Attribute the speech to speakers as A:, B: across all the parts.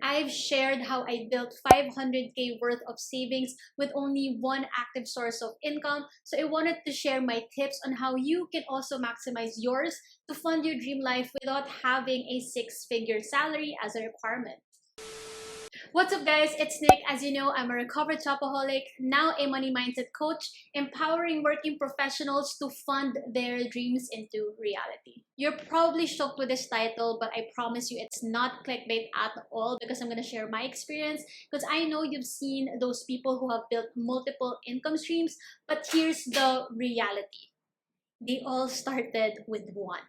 A: I've shared how I built 500k worth of savings with only one active source of income. So I wanted to share my tips on how you can also maximize yours to fund your dream life without having a six-figure salary as a requirement. What's up guys, it's Nick. As you know, I'm a recovered shopaholic, now a money mindset coach, empowering working professionals to fund their dreams into reality. You're probably shocked with this title, but I promise you it's not clickbait at all because I'm going to share my experience, because I know you've seen those people who have built multiple income streams, but here's the reality. They all started with one.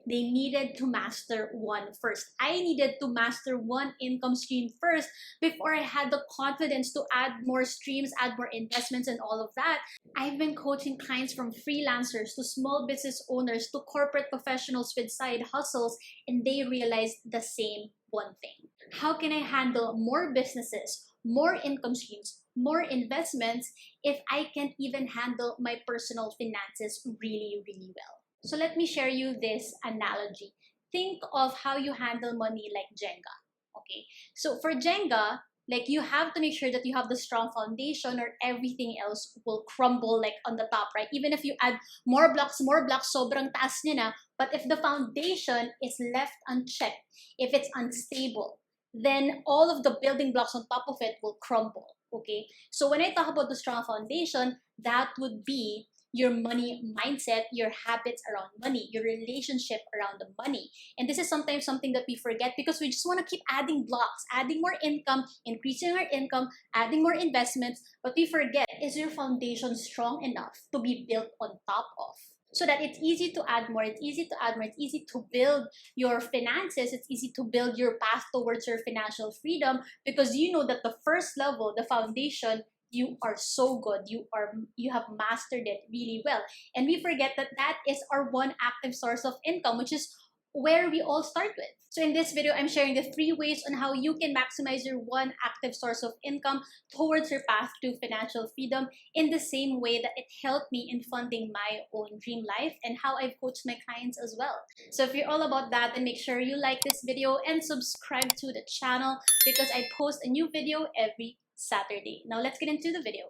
A: They needed to master one first. I needed to master one income stream first before I had the confidence to add more streams, add more investments, and all of that. I've been coaching clients from freelancers to small business owners to corporate professionals with side hustles, and they realized the same one thing. How can I handle more businesses, more income streams, more investments if I can't even handle my personal finances really, really well? So let me share you this analogy. Think of how you handle money like Jenga, okay? So for Jenga, like you have to make sure that you have the strong foundation or everything else will crumble like on the top, right? Even if you add more blocks, sobrang taas niya na. But if the foundation is left unchecked, if it's unstable, then all of the building blocks on top of it will crumble, okay? So when I talk about the strong foundation, that would be your money mindset, your habits around money, your relationship around the money. And this is sometimes something that we forget because we just want to keep adding blocks, adding more income, increasing our income, adding more investments. But we forget, is your foundation strong enough to be built on top of? So that it's easy to add more, it's easy to add more, it's easy to build your finances, it's easy to build your path towards your financial freedom, because you know that the first level, the foundation, you are so good, you have mastered it really well. And we forget that that is our one active source of income, which is where we all start with. So in this video, I'm sharing the 3 ways on how you can maximize your one active source of income towards your path to financial freedom, in the same way that it helped me in funding my own dream life and how I've coached my clients as well. So if you're all about that, then make sure you like this video and subscribe to the channel, because I post a new video every Saturday. Now let's get into the video.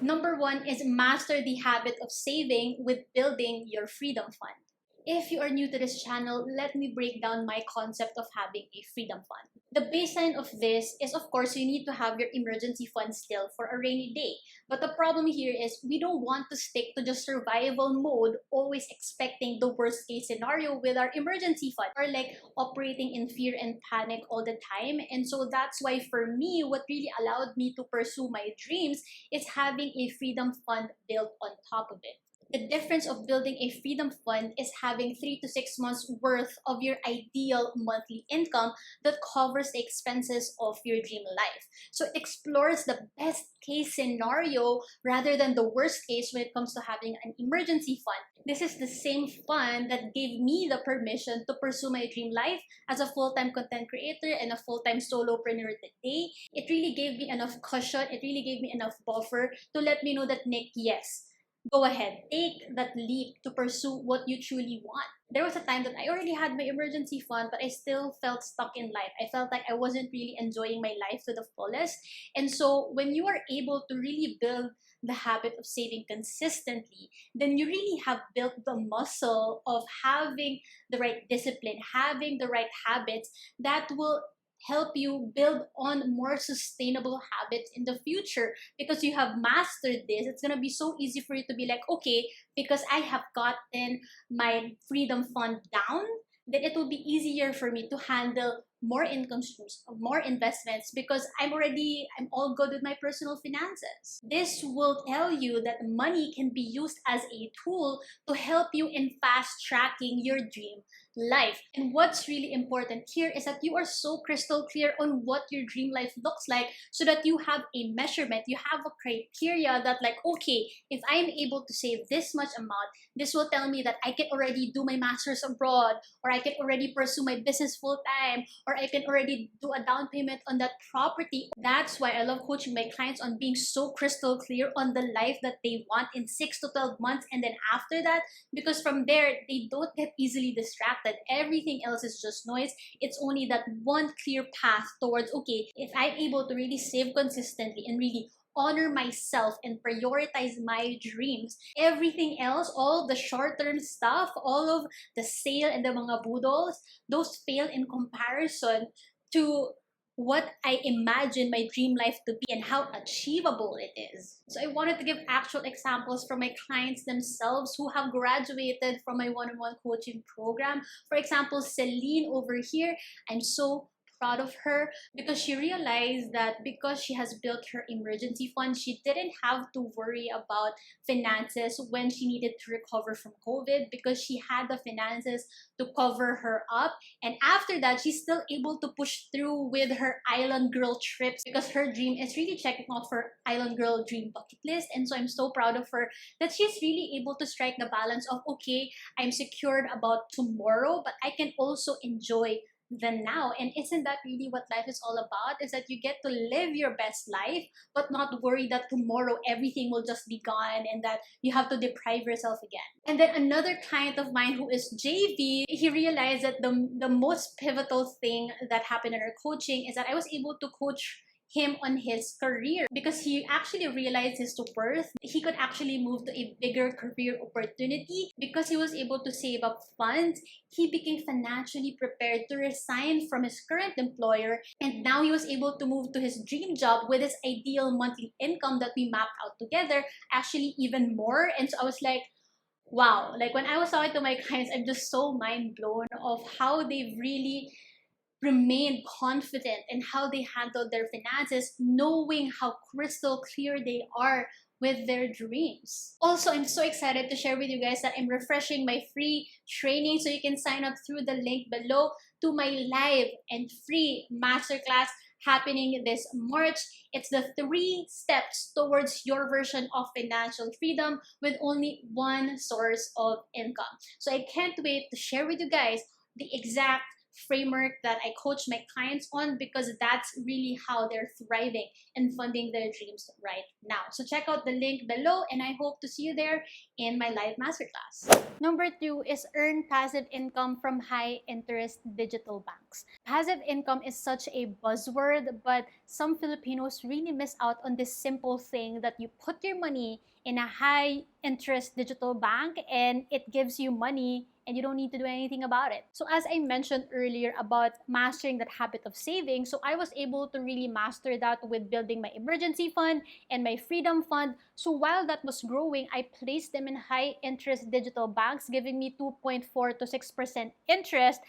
A: Number 1 is master the habit of saving with building your freedom fund. If you are new to this channel, let me break down my concept of having a freedom fund. The baseline of this is, of course, you need to have your emergency fund still for a rainy day. But the problem here is we don't want to stick to just survival mode, always expecting the worst case scenario with our emergency fund, or like operating in fear and panic all the time. And so that's why for me, what really allowed me to pursue my dreams is having a freedom fund built on top of it. The difference of building a freedom fund is having 3 to 6 months worth of your ideal monthly income that covers the expenses of your dream life. So it explores the best case scenario rather than the worst case when it comes to having an emergency fund. This is the same fund that gave me the permission to pursue my dream life as a full-time content creator and a full-time solopreneur today. It really gave me enough cushion, it really gave me enough buffer to let me know that, Nick, yes, go ahead, take that leap to pursue what you truly want. There was a time that I already had my emergency fund, but I still felt stuck in life. I felt like I wasn't really enjoying my life to the fullest. And so when you are able to really build the habit of saving consistently, then you really have built the muscle of having the right discipline, having the right habits that will help you build on more sustainable habits in the future. Because you have mastered this, it's going to be so easy for you to be like, okay, because I have gotten my freedom fund down, then it will be easier for me to handle more income streams, more investments, because I'm all good with my personal finances. This will tell you that money can be used as a tool to help you in fast tracking your dream life. And what's really important here is that you are so crystal clear on what your dream life looks like, so that you have a measurement, you have a criteria that, like, okay, if I'm able to save this much amount, this will tell me that I can already do my master's abroad, or I can already pursue my business full time, or or I can already do a down payment on that property. That's why I love coaching my clients on being so crystal clear on the life that they want in 6 to 12 months, and then after that, because from there they don't get easily distracted. Everything else is just noise. It's only that one clear path towards, okay, if I'm able to really save consistently and really honor myself and prioritize my dreams, everything else, all the short-term stuff, all of the sale and the mga budol, those fail in comparison to what I imagine my dream life to be and how achievable it is. So I wanted to give actual examples from my clients themselves who have graduated from my one-on-one coaching program. For example, Celine over here, I'm so proud of her because she realized that because she has built her emergency fund, she didn't have to worry about finances when she needed to recover from COVID because she had the finances to cover her up. And after that, she's still able to push through with her island girl trips because her dream is really checking off her island girl dream bucket list. And so I'm so proud of her that she's really able to strike the balance of, okay, I'm secured about tomorrow, but I can also enjoy the now. And isn't that really what life is all about? Is that you get to live your best life, but not worry that tomorrow everything will just be gone and that you have to deprive yourself again. And then another client of mine who is JV, he realized that the most pivotal thing that happened in our coaching is that I was able to coach him on his career because he actually realized his worth. He could actually move to a bigger career opportunity because he was able to save up funds. He became financially prepared to resign from his current employer, and now he was able to move to his dream job with his ideal monthly income that we mapped out together, actually even more. And so I was like, wow, like when I was talking to my clients, I'm just so mind blown of how they've really remained confident in how they handle their finances, knowing how crystal clear they are with their dreams. Also, I'm so excited to share with you guys that I'm refreshing my free training, so you can sign up through the link below to my live and free masterclass happening this March. It's the 3 steps towards your version of financial freedom with only one source of income. So I can't wait to share with you guys the exact framework that I coach my clients on, because that's really how they're thriving and funding their dreams right now. So check out the link below, and I hope to see you there in my live masterclass. Number 2 is earn passive income from high interest digital banks. Passive income is such a buzzword, but some Filipinos really miss out on this simple thing that you put your money in a high interest digital bank and it gives you money and you don't need to do anything about it. So as I mentioned earlier about mastering that habit of saving, so I was able to really master that with building my emergency fund and my freedom fund. So while that was growing, I placed them in high interest digital banks, giving me 2.4 to 6% interest,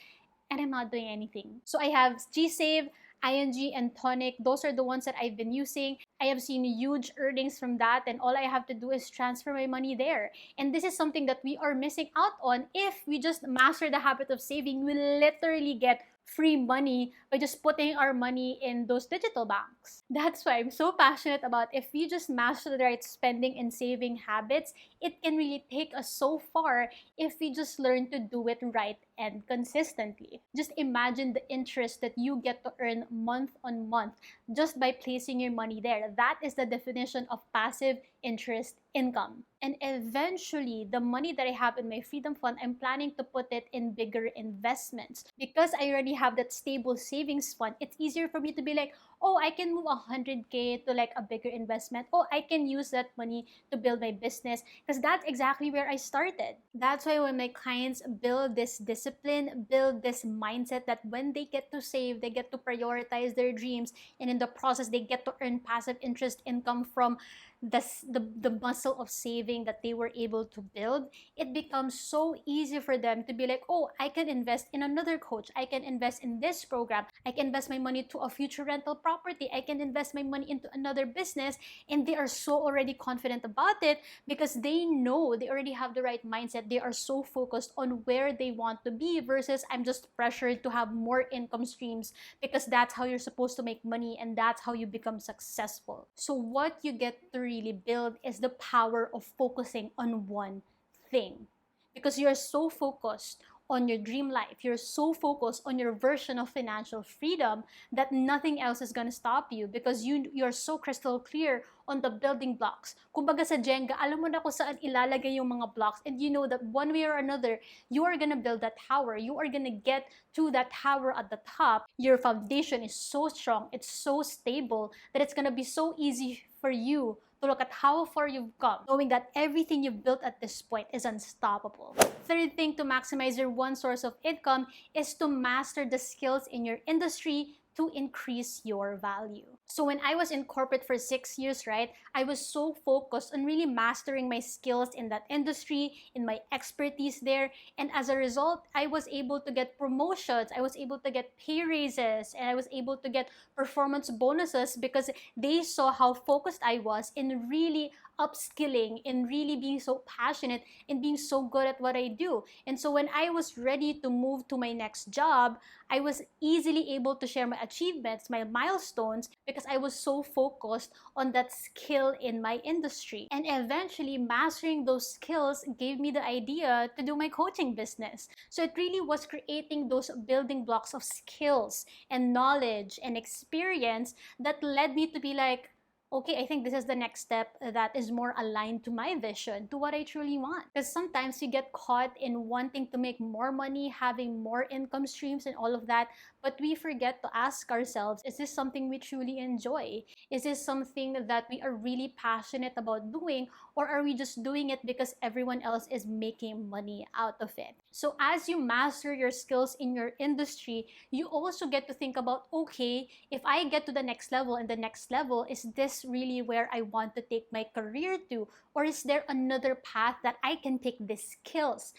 A: and I'm not doing anything. So I have GSave, ING, and Tonic. Those are the ones that I've been using. I have seen huge earnings from that, and all I have to do is transfer my money there. And this is something that we are missing out on. If we just master the habit of saving, we literally get free money by just putting our money in those digital banks. That's why I'm so passionate about, if we just master the right spending and saving habits, it can really take us so far if we just learn to do it right and consistently. Just imagine the interest that you get to earn month on month just by placing your money there. That is the definition of passive interest income. And eventually, the money that I have in my freedom fund, I'm planning to put it in bigger investments. Because I already have that stable savings fund, it's easier for me to be like, oh, I can move 100K to like a bigger investment. Oh, I can use that money to build my business, because that's exactly where I started. That's why when my clients build this discipline, build this mindset that when they get to save, they get to prioritize their dreams, and in the process, they get to earn passive interest income from the muscle of saving that they were able to build, it becomes so easy for them to be like, oh, I can invest in another coach, I can invest in this program, I can invest my money to a future rental property, I can invest my money into another business. And they are so already confident about it because they know they already have the right mindset. They are so focused on where they want to be, versus I'm just pressured to have more income streams because that's how you're supposed to make money and that's how you become successful. So what you get to really build is the power of focusing on one thing, because you're so focused on your dream life. You're so focused on your version of financial freedom that nothing else is gonna stop you because you're so crystal clear on the building blocks. Kumbaga sa Jenga, alam mo na kung saan ilalagay yung mga blocks, and you know that one way or another, you are gonna build that tower. You are gonna get to that tower at the top. Your foundation is so strong, it's so stable, that it's gonna be so easy for you to look at how far you've come, knowing that everything you've built at this point is unstoppable. Third thing to maximize your one source of income is to master the skills in your industry to increase your value. So when I was in corporate for 6 years, right, I was so focused on really mastering my skills in that industry, in my expertise there, and as a result, I was able to get promotions, I was able to get pay raises, and I was able to get performance bonuses because they saw how focused I was in really upskilling, in really being so passionate and being so good at what I do. And so when I was ready to move to my next job, I was easily able to share my achievements, my milestones, because I was so focused on that skill in my industry. And eventually, mastering those skills gave me the idea to do my coaching business. So it really was creating those building blocks of skills and knowledge and experience that led me to be like, okay, I think this is the next step that is more aligned to my vision, to what I truly want. Because sometimes we get caught in wanting to make more money, having more income streams and all of that, but we forget to ask ourselves, is this something we truly enjoy? Is this something that we are really passionate about doing? Or are we just doing it because everyone else is making money out of it? So as you master your skills in your industry, you also get to think about, okay, if I get to the next level and the next level, is this really where I want to take my career to? Or is there another path that I can take these skills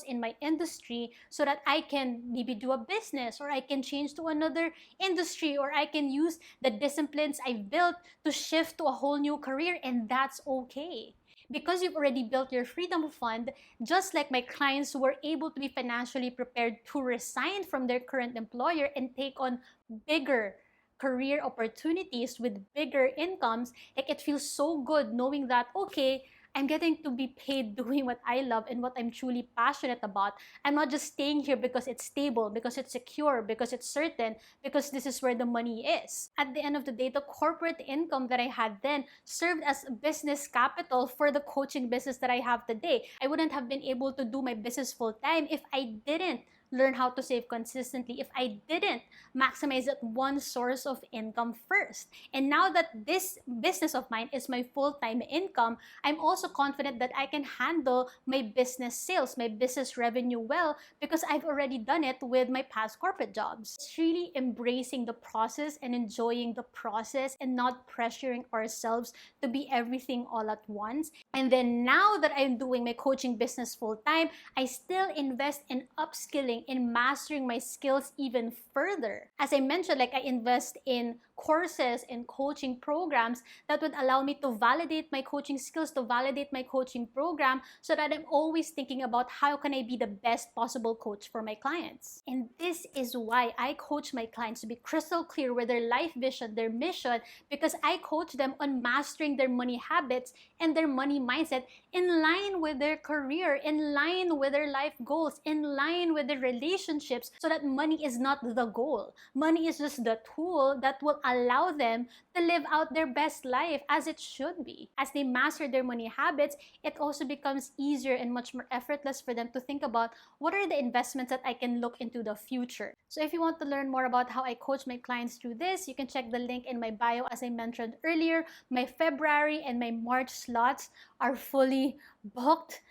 A: in my industry so that I can maybe do a business, or I can change to another industry, or I can use the disciplines I've built to shift to a whole new career, and that's okay. Because you've already built your freedom fund, just like my clients who were able to be financially prepared to resign from their current employer and take on bigger career opportunities with bigger incomes, like it feels so good knowing that, okay, I'm getting to be paid doing what I love and what I'm truly passionate about. I'm not just staying here because it's stable, because it's secure, because it's certain, because this is where the money is. At the end of the day, the corporate income that I had then served as business capital for the coaching business that I have today. I wouldn't have been able to do my business full time if I didn't learn how to save consistently, if I didn't maximize that one source of income first. And now that this business of mine is my full-time income, I'm also confident that I can handle my business sales, my business revenue well, because I've already done it with my past corporate jobs. It's really embracing the process and enjoying the process and not pressuring ourselves to be everything all at once. And then now that I'm doing my coaching business full-time, I still invest in upskilling, in mastering my skills even further. As I mentioned, like I invest in courses and coaching programs that would allow me to validate my coaching skills, to validate my coaching program, so that I'm always thinking about how can I be the best possible coach for my clients. And this is why I coach my clients to be crystal clear with their life vision, their mission, because I coach them on mastering their money habits and their money mindset in line with their career, in line with their life goals, in line with their relationships, so that money is not the goal. Money is just the tool that will allow them to live out their best life as it should be. As they master their money habits, it also becomes easier and much more effortless for them to think about what are the investments that I can look into the future. So if you want to learn more about how I coach my clients through this, you can check the link in my bio. As I mentioned earlier, my February and my March slots are fully booked.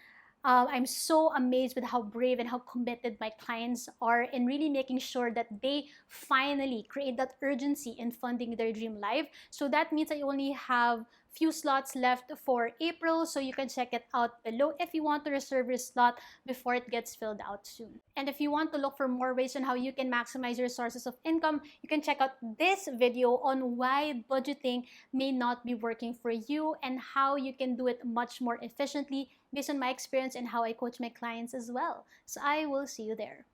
A: I'm so amazed with how brave and how committed my clients are in really making sure that they finally create that urgency in funding their dream life. So that means I only have few slots left for April, so you can check it out below if you want to reserve your slot before it gets filled out soon. And if you want to look for more ways on how you can maximize your sources of income, you can check out this video on why budgeting may not be working for you and how you can do it much more efficiently based on my experience and how I coach my clients as well. So I will see you there.